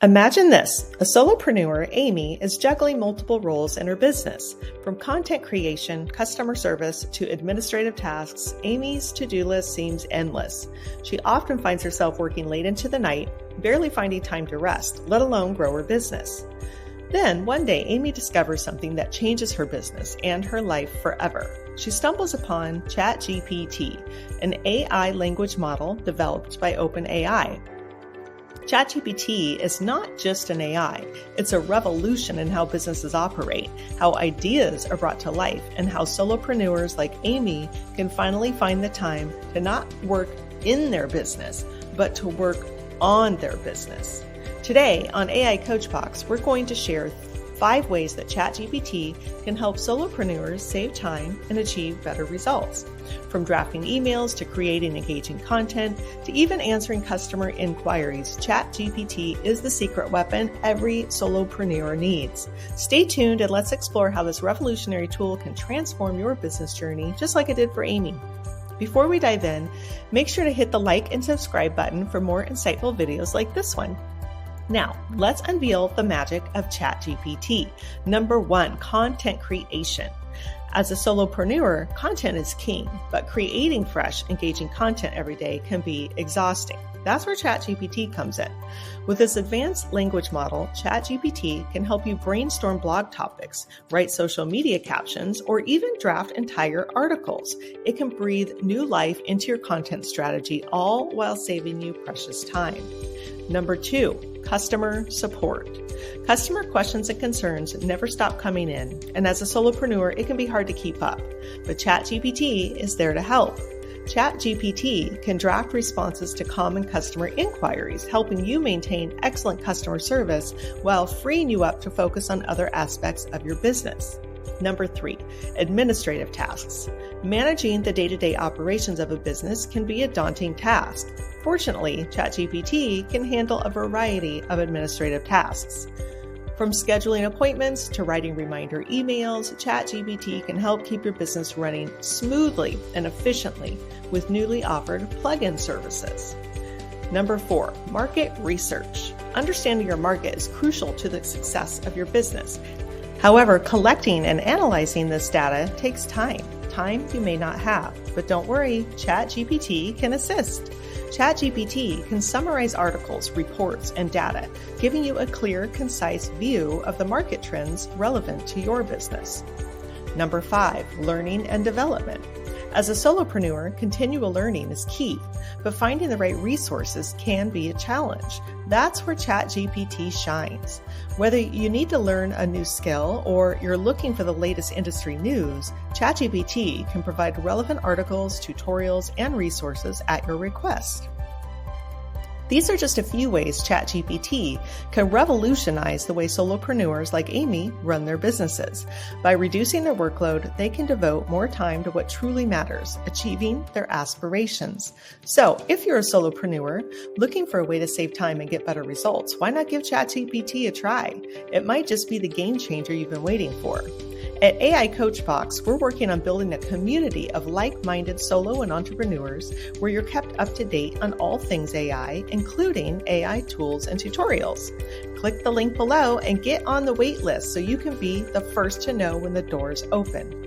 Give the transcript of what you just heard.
Imagine this. A solopreneur, Amy, is juggling multiple roles in her business. From content creation, customer service, to administrative tasks, Amy's to-do list seems endless. She often finds herself working late into the night, barely finding time to rest, let alone grow her business. Then, one day, Amy discovers something that changes her business and her life forever. She stumbles upon ChatGPT, an AI language model developed by OpenAI. ChatGPT is not just an AI, it's a revolution in how businesses operate, how ideas are brought to life, and how solopreneurs like Amy can finally find the time to not work in their business, but to work on their business. Today on AI Coach Box, we're going to share 5 ways that ChatGPT can help solopreneurs save time and achieve better results. From drafting emails to creating engaging content to even answering customer inquiries, ChatGPT is the secret weapon every solopreneur needs. Stay tuned and let's explore how this revolutionary tool can transform your business journey just like it did for Amy. Before we dive in, make sure to hit the like and subscribe button for more insightful videos like this one. Now, let's unveil the magic of ChatGPT. Number 1, content creation. As a solopreneur, content is king, but creating fresh, engaging content every day can be exhausting. That's where ChatGPT comes in. With this advanced language model, ChatGPT can help you brainstorm blog topics, write social media captions, or even draft entire articles. It can breathe new life into your content strategy, all while saving you precious time. Number 2, customer support. Customer questions and concerns never stop coming in, and as a solopreneur, it can be hard to keep up. But ChatGPT is there to help. ChatGPT can draft responses to common customer inquiries, helping you maintain excellent customer service while freeing you up to focus on other aspects of your business. Number 3, administrative tasks. Managing the day-to-day operations of a business can be a daunting task. Fortunately, ChatGPT can handle a variety of administrative tasks. From scheduling appointments to writing reminder emails, ChatGPT can help keep your business running smoothly and efficiently with newly offered plugin services. Number 4, market research. Understanding your market is crucial to the success of your business. However, collecting and analyzing this data takes time you may not have. But don't worry, ChatGPT can assist. ChatGPT can summarize articles, reports, and data, giving you a clear, concise view of the market trends relevant to your business. Number 5, learning and development. As a solopreneur, continual learning is key, but finding the right resources can be a challenge. That's where ChatGPT shines. Whether you need to learn a new skill or you're looking for the latest industry news, ChatGPT can provide relevant articles, tutorials, and resources at your request. These are just a few ways ChatGPT can revolutionize the way solopreneurs like Amy run their businesses. By reducing their workload, they can devote more time to what truly matters, achieving their aspirations. So, if you're a solopreneur looking for a way to save time and get better results, why not give ChatGPT a try? It might just be the game changer you've been waiting for. At AI Coach Box, we're working on building a community of like-minded solo and entrepreneurs where you're kept up to date on all things AI, including AI tools and tutorials. Click the link below and get on the wait list so you can be the first to know when the doors open.